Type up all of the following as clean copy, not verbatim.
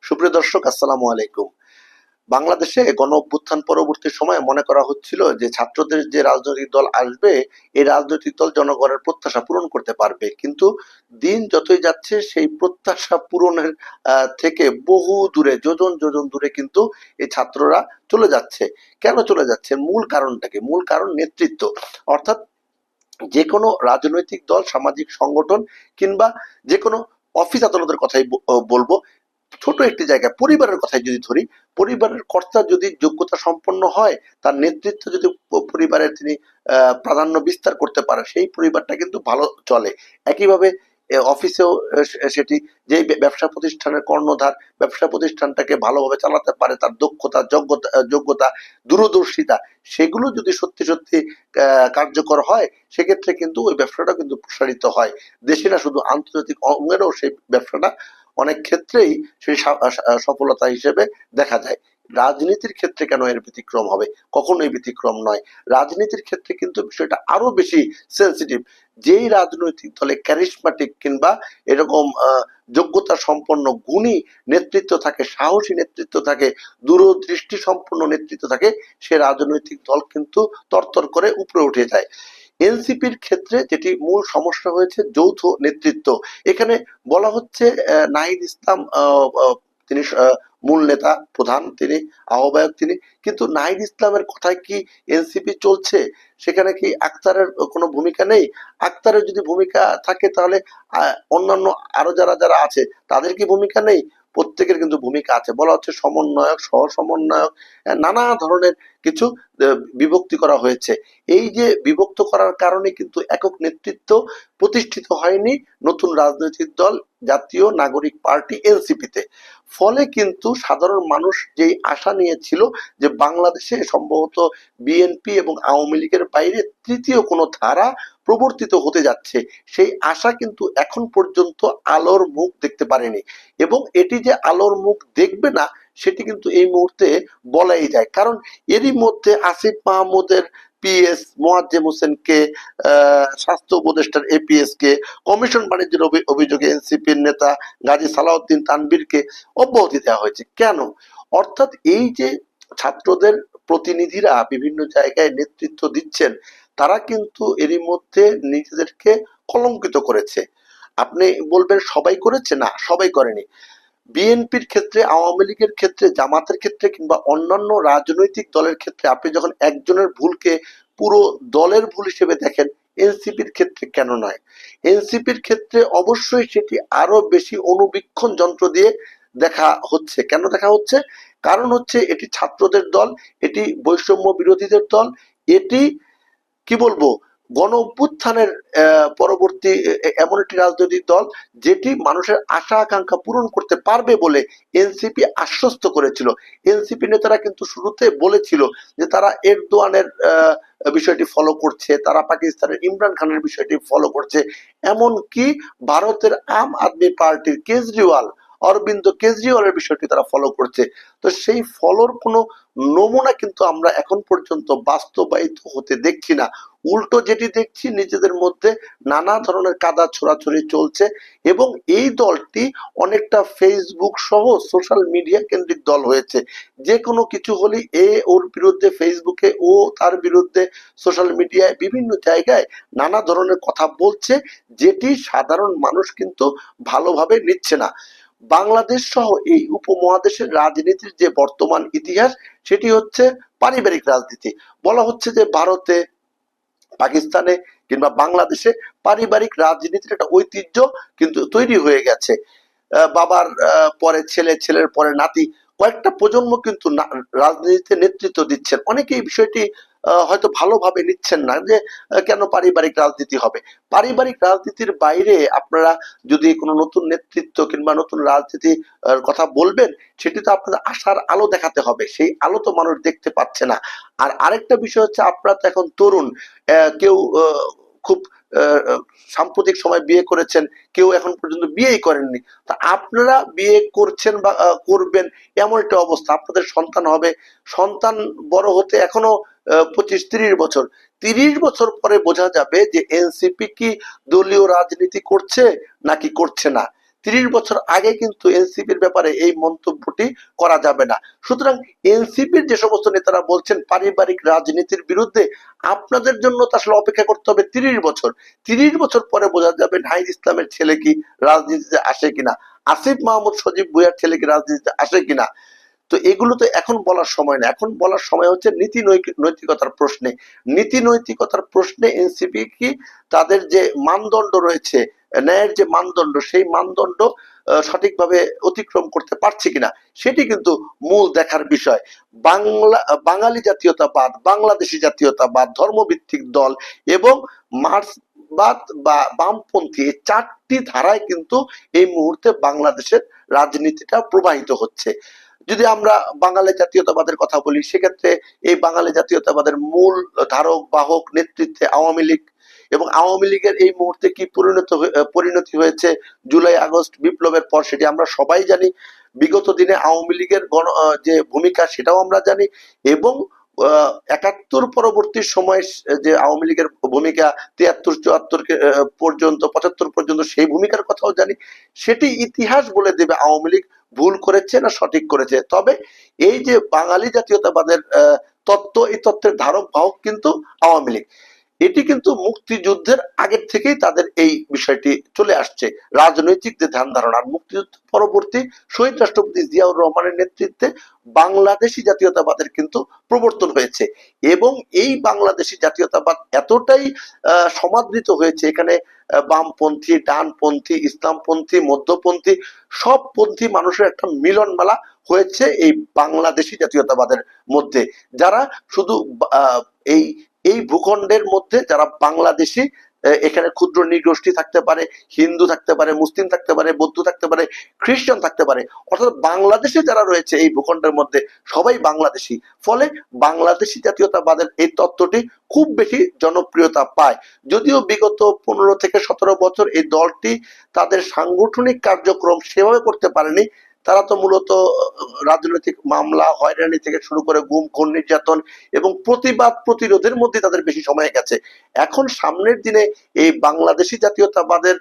সুপ্রিয় দর্শক, আসসালামু আলাইকুম। বাংলাদেশে গণ অভ্যুত্থান পরবর্তী সময়ে মনে করা হচ্ছিল যে ছাত্রদের যে রাজনৈতিক দল আসবে, এই রাজনৈতিক দল জনগণের প্রত্যাশা পূরণ করতে পারবে। কিন্তু দিন যতই যাচ্ছে সেই প্রত্যাশা পূরণের থেকে বহু দূরে, যোজন যোজন দূরে কিন্তু এই ছাত্ররা চলে যাচ্ছে। কেন চলে যাচ্ছে? মূল কারণটা কি? মূল কারণ নেতৃত্ব। অর্থাৎ যে কোনো রাজনৈতিক দল, সামাজিক সংগঠন কিংবা যে কোনো অফিস আদালতের কথাই বলবো, ছোট একটি জায়গায় পরিবারের কথাই যদি ধরি, পরিবারের কর্তা যদি যোগ্যতা সম্পন্ন হয়, তার নেতৃত্ব যদি পরিবারের তিনি প্রাধান্য বিস্তার করতে পারে, সেই পরিবারটা কিন্তু ভালো চলে। একইভাবে অফিসেও সেটি, যে ব্যবসা প্রতিষ্ঠানের কর্ণধার ব্যবসা প্রতিষ্ঠানটাকে ভালোভাবে চালাতে পারে, তার দক্ষতা, যোগ্যতা, দূরদর্শিতা, সেগুলো যদি সত্যি সত্যি কার্যকর হয়, সেক্ষেত্রে কিন্তু ওই ব্যবসাটা কিন্তু প্রসারিত হয়। দেশে না, শুধু আন্তর্জাতিক অঙ্গনেও সেই ব্যবসাটা অনেক ক্ষেত্রেই সেই সফলতা হিসেবে দেখা যায়। রাজনীতির ক্ষেত্রে কেন এর ব্যতিক্রম হবে? কখনোই ব্যতিক্রম নয়। রাজনীতির ক্ষেত্রে কিন্তু বিষয়টা আরো বেশি সেন্সিটিভ। যেই রাজনৈতিক দলে ক্যারিসমাটিক কিংবা এরকম যোগ্যতা সম্পন্ন গুণী নেতৃত্ব থাকে, সাহসী নেতৃত্ব থাকে, দূরদৃষ্টি সম্পন্ন নেতৃত্ব থাকে, সে রাজনৈতিক দল কিন্তু তরতর করে উপরে উঠে যায়। এনসিপির ক্ষেত্রে যেটি মূল সমস্যা হয়েছে, যৌথ নেতৃত্ব। এখানে বলা হচ্ছে নাহিদ ইসলাম তিনি মূল নেতা, প্রধান তিনি, আহ্বায়ক তিনি, কিন্তু নাহিদ ইসলামের কথায় কি এনসিপি চলছে? সেখানে কি আক্তারের কোনো ভূমিকা নেই? আক্তারের যদি ভূমিকা থাকে, তাহলে অন্যান্য আরো যারা যারা আছে তাদের কি ভূমিকা নেই? প্রত্যেকের কিন্তু ভূমিকা আছে। বলা হচ্ছে সমন্বয়ক, সহ সমন্বয়ক, নানা ধরনের কিছু বিভক্তি করা হয়েছে। এই যে বিভক্ত করার কারণে কিন্তু একক নেতৃত্ব প্রতিষ্ঠিত হয়নি নতুন রাজনৈতিক দল জাতীয় নাগরিক পার্টি এনসিপিতে। ফলে কিন্তু সাধারণ মানুষ যেই আশা নিয়েছিল যে বাংলাদেশে সম্ভবত বিএনপি এবং আওয়ামী লীগের বাইরে তৃতীয় কোনো ধারা প্রবর্তিত হতে যাচ্ছে, সেই আশা কিন্তু এখন পর্যন্ত আলোর মুখ দেখতে পারেনি। এবং এটি যে আলোর মুখ দেখবে না, সেটি কিন্তু এই মুহূর্তে বলাই যায়। কারণ এরই মধ্যে আসিফ মাহমুদের পিএস মোয়াজ্জেম হোসেনকে, স্বাস্থ্য উপদেষ্টার এপিএস কে, কমিশন বাণিজ্যের অভিযোগে এনসিপির নেতা গাজী সালাউদ্দিন তানভীরকে অব্যাহতি দেওয়া হয়েছে। কেন? অর্থাৎ এই যে ছাত্রদের প্রতিনিধিরা বিভিন্ন জায়গায় নেতৃত্ব দিচ্ছেন, তারা কিন্তু এরই মধ্যে নিজেদেরকে কলঙ্কিত করেছে। আপনি বলবেন সবাই করেছে? না, সবাই করেনি। বিএনপির ক্ষেত্রে, আওয়ামী লীগের ক্ষেত্রে, জামাতের ক্ষেত্রে কিংবা অন্যান্য রাজনৈতিক দলের ক্ষেত্রে আপনি যখন একজনের ভুলকে পুরো দলের ভুল হিসেবে দেখেন, এনসিপির ক্ষেত্রে কেন নয়? এনসিপির ক্ষেত্রে অবশ্যই সেটি আরো বেশি অনুবীক্ষণ যন্ত্র দিয়ে দেখা হচ্ছে। কেন দেখা হচ্ছে? কারণ হচ্ছে এটি ছাত্রদের দল, এটি বৈষম্য বিরোধীদের দল, এটি কি বলবো, গণ অভ্যুত্থানের পরবর্তী এমন একটি রাজনৈতিক দল যেটি মানুষের আশা আকাঙ্ক্ষা পূরণ করতে পারবে বলে এনসিপি আশ্বস্ত করেছিল। এনসিপি নেতারা কিন্তু শুরুতে বলেছিল যে তারা এরদোয়ানের বিষয়টি ফলো করছে, তারা পাকিস্তানের ইমরান খানের বিষয়টি ফলো করছে, এমনকি ভারতের আম আদমি পার্টির কেজরিওয়াল, অরবিন্দ কেজরিওয়ালের বিষয়টি তারা ফলো করছে। তো সেই ফলোর কোনো নমুনা কিন্তু আমরা এখন পর্যন্ত বাস্তবায়িত হতে দেখছি না। উল্টো যেটি দেখছি, নিজেদের মধ্যে নানা ধরনের কাদা ছোড়াছড়ি চলছে। এবং এই দলটি অনেকটা ফেসবুক সহ সোশ্যাল মিডিয়া কেন্দ্রিক দল হয়েছে। যে কোনো কিছু হলে ওর বিরুদ্ধে ফেসবুকে, ও তার বিরুদ্ধে সোশ্যাল মিডিয়ায় বিভিন্ন জায়গায় নানা ধরনের কথা বলছে, যেটি সাধারণ মানুষ কিন্তু ভালোভাবে নিচ্ছে না। বাংলাদেশ সহ এই উপমহাদেশের রাজনীতির যে বর্তমান ইতিহাস, সেটি হচ্ছে পারিবারিক রাজনীতি। বলা হচ্ছে যে ভারতে, পাকিস্তানে কিংবা বাংলাদেশে পারিবারিক রাজনীতির একটা ঐতিহ্য কিন্তু তৈরি হয়ে গেছে। বাবার পরে ছেলে, ছেলের পরে নাতি, কয়েকটা প্রজন্ম কিন্তু রাজনীতিতে নেতৃত্ব দিচ্ছেন। অনেকে এই বিষয়টি হয়তো ভালোভাবে নিচ্ছেন না যে কেন পারিবারিক রাজনীতি হবে। পারিবারিক রাজনীতির বাইরে আপনারা যদি কোনো নতুন নেতৃত্ব কিংবা নতুন রাজনীতি কথা বলবেন, সেটি তো আপনাদের আশার আলো দেখাতে হবে। সেই আলো তো মানুষ দেখতে পাচ্ছে না। আর আরেকটা বিষয় হচ্ছে, আপনারা তো এখন তরুণ, কেউ খুব সাম্প্রতিক সময় বিয়ে করেছেন, কেউ এখন পর্যন্ত বিয়েই করেননি। তা আপনারা বিয়ে করছেন বা করবেন, এমন একটা অবস্থা, আপনাদের সন্তান হবে, সন্তান বড় হতে এখনো 25-30 বছর। 30 বছর পরে বোঝা যাবে যে এনসিপি কি দলীয় রাজনীতি করছে নাকি করছে না। 30 বছর আগে কিন্তু এনসিপির ব্যাপারে এই মন্তব্যটি করা যাবে না। সুতরাং এনসিপির যে সমস্ত নেতারা বলছেন পারিবারিক রাজনীতির বিরুদ্ধে, আপনাদের জন্য তো আসলে অপেক্ষা করতে হবে 30 বছর। 30 বছর পরে বোঝা যাবে নাহিদ ইসলামের ছেলে কি রাজনীতিতে আসে কিনা, আসিফ মাহমুদ সজীব ভুঁইয়ার ছেলে কি রাজনীতিতে আসে কিনা। তো এগুলো তো এখন বলার সময় না, এখন বলার সময় হচ্ছে নীতি নৈতিকতার প্রশ্নে। নীতি নৈতিকতার প্রশ্নে এনসিপি কি তাদের যে মানদণ্ড রয়েছে, ন্যায়ের যে মানদণ্ড, সেই মানদণ্ড সঠিকভাবে অতিক্রম করতে পারছে কিনা, সেটি কিন্তু মূল দেখার বিষয়। বাঙালি জাতীয়তাবাদ, বাংলাদেশি জাতীয়তাবাদ, ধর্মভিত্তিক দল এবং মার্ক্সবাদ বা বামপন্থী, এই 4টি ধারায় কিন্তু এই মুহূর্তে বাংলাদেশের রাজনীতিটা প্রবাহিত হচ্ছে। যদি আমরা বাঙালি জাতীয়তাবাদের কথা বলি, সেক্ষেত্রে এই বাঙালি জাতীয়তাবাদের মূল ধারক বাহক নেতৃত্বে আওয়ামী লীগ, এবং আওয়ামী লীগের এই মুহূর্তে কি পরিণতি হয়েছে জুলাই আগস্ট বিপ্লবের পর, সেটি আমরা সবাই জানি। বিগত দিনে আওয়ামী লীগের যে ভূমিকা, সেটাও আমরা জানি। এবং 71 পরবর্তী সময় যে আওয়ামী লীগের ভূমিকা, 73 74 পর্যন্ত, 75 পর্যন্ত, সেই ভূমিকার কথাও জানি। সেটি ইতিহাস বলে দেবে আওয়ামী লীগ ভুল করেছে না সঠিক করেছে। তবে এই যে বাঙালি জাতীয়তাবাদের তত্ত্ব, এই তত্ত্বের ধারক বাহক কিন্তু আওয়ামী লীগ। এটি কিন্তু মুক্তিযুদ্ধের আগের থেকেই তাদের এই বিষয়টি চলে আসছে, রাজনৈতিক যে ধ্যান ধারণা। মুক্তিযুদ্ধ পরবর্তী শহীদ রাষ্ট্রপতি জিয়াউর রহমানের নেতৃত্বে বাংলাদেশি জাতীয়তাবাদের কিন্তু প্রবর্তন হয়েছে, এবং এই বাংলাদেশি জাতীয়তাবাদ এতটাই সমাদৃত হয়েছে, এখানে বামপন্থী, ডানপন্থী, ইসলামপন্থী, মধ্যপন্থী, সব পন্থী মানুষের একটা মিলন মেলা হয়েছে এই বাংলাদেশি জাতীয়তাবাদের মধ্যে। যারা শুধু এই এই ভূখণ্ডের মধ্যে যারা বাংলাদেশি, এখানে ক্ষুদ্র নৃগোষ্ঠী থাকতে পারে, হিন্দু থাকতে পারে, মুসলিম থাকতে পারে, বৌদ্ধ থাকতে পারে, খ্রিস্টান থাকতে পারে, অর্থাৎ বাংলাদেশে যারা রয়েছে এই ভূখণ্ডের মধ্যে সবাই বাংলাদেশি। ফলে বাংলাদেশি জাতীয়তাবাদের এই তত্ত্বটি খুব বেশি জনপ্রিয়তা পায়। যদিও বিগত 15 থেকে 17 বছর এই দলটি তাদের সাংগঠনিক কার্যক্রম সেভাবে করতে পারেনি। তারা তো মূলত রাজনৈতিক মামলা, হয়রানি থেকে শুরু করে গুম, খুন, নির্যাতন এবং প্রতিবাদ প্রতিরোধের মধ্যে তাদের বেশি সময় গেছে। এখন সামনের দিনে এই বাংলাদেশি জাতীয়তাবাদের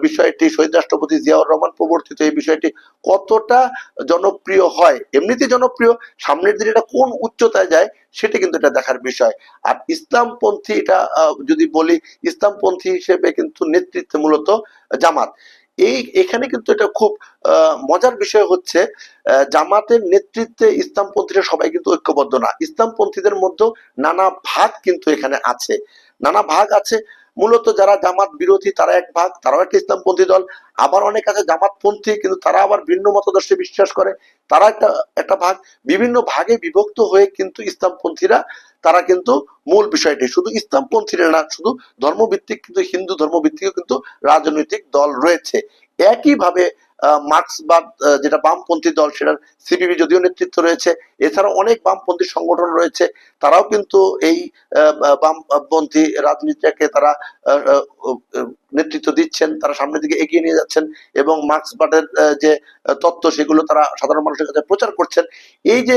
বিষয়টি, শহীদ রাষ্ট্রপতি জিয়াউর রহমান প্রবর্তিত এই বিষয়টি কতটা জনপ্রিয় হয়, এমনিতে জনপ্রিয়, সামনের দিনে এটা কোন উচ্চতায় যায়, সেটা কিন্তু এটা দেখার বিষয়। আর ইসলামপন্থী, এটা যদি বলি, ইসলামপন্থী হিসেবে কিন্তু নেতৃত্বে মূলত জামাত। এখানে কিন্তু এটা খুব মজার বিষয় হচ্ছে, জামাতের নেতৃত্বে ইসলামপন্থীরা সবাই কিন্তু ঐক্যবদ্ধ না। ইসলামপন্থীদের মধ্যে নানা ভাগ কিন্তু এখানে আছে, নানা ভাগ আছে। মূলত যারা জামাত বিরোধী তারা এক ভাগ, তারাও একটা ইসলামপন্থী দল। আবার অনেক আছে জামাতপন্থী, কিন্তু তারা আবার ভিন্ন মতাদর্শে বিশ্বাস করে, তারা একটা ভাগ। বিভিন্ন ভাগে বিভক্ত হয়ে কিন্তু ইসলামপন্থীরা, তারা কিন্তু মূল বিষয়টি শুধু ইসলামপন্থীরা না, শুধু ধর্মভিত্তিক, কিন্তু হিন্দু ধর্মভিত্তিকও কিন্তু রাজনৈতিক দল রয়েছে। একইভাবে মার্ক্সবাদ, যেটা বামপন্থী দল, সেটার সিপিবি যদিও নেতৃত্ব রয়েছে, এছাড়া অনেক বামপন্থী সংগঠন রয়েছে, তারাও কিন্তু এই বামপন্থী রাজনীতিটাকে তারা নেতৃত্ব দিচ্ছেন, তারা সামনের দিকে এগিয়ে নিয়ে যাচ্ছেন, এবং মার্ক্সবাদের যে তত্ত্ব, সেগুলো তারা সাধারণ মানুষের কাছে প্রচার করছেন। এই যে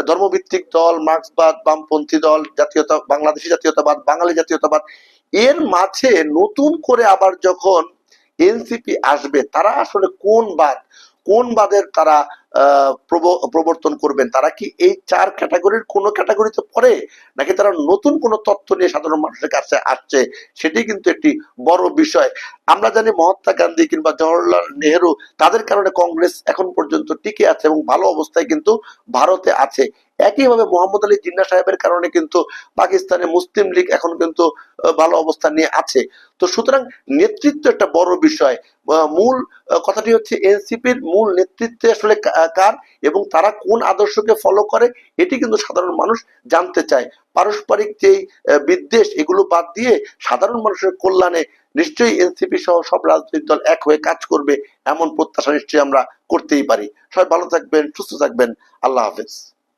ধর্মভিত্তিক দল, মার্ক্সবাদ, বামপন্থী দল, জাতীয়তা, বাংলাদেশি জাতীয়তাবাদ, বাঙালি জাতীয়তাবাদ, এর মাঝে নতুন করে আবার যখন এনসিপি আসবে, তারা আসলে কোন বাদের তারা প্রবর্তন করবেন? তারা কি এই 4 ক্যাটাগরির কোন ক্যাটাগরিতে পড়ে, নাকি তারা নতুন কোন তথ্য নিয়ে সাধারণ মানুষের কাছে আসছে? সেটি কিন্তু একটি বড় বিষয়। আমরা জানি মহাত্মা গান্ধী কিংবা জওহরলাল নেহেরু, তাদের কারণে কংগ্রেস এখন পর্যন্ত টিকে আছে এবং ভালো অবস্থায় কিন্তু ভারতে আছে। একইভাবে মোহাম্মদ আলী জিন্নাহ সাহেবের কারণে কিন্তু পাকিস্তানে মুসলিম লীগ এখন কিন্তু ভালো অবস্থান নিয়ে আছে। তো সুতরাং নেতৃত্ব একটা বড় বিষয়। মূল কথাটি হচ্ছে এনসিপির মূল নেতৃত্বে আসলে কার এবং তারা কোন আদর্শকে ফলো করে, এটি কিন্তু সাধারণ মানুষ জানতে চায়। পারস্পরিক যেই বিদ্বেষ, এগুলো বাদ দিয়ে সাধারণ মানুষের কল্যাণে নিশ্চয়ই এনসিপি সহ সব রাজনৈতিক দল এক হয়ে কাজ করবে, এমন প্রত্যাশা নিশ্চয়ই আমরা করতেই পারি। সবাই ভালো থাকবেন, সুস্থ থাকবেন। আল্লাহ হাফেজ।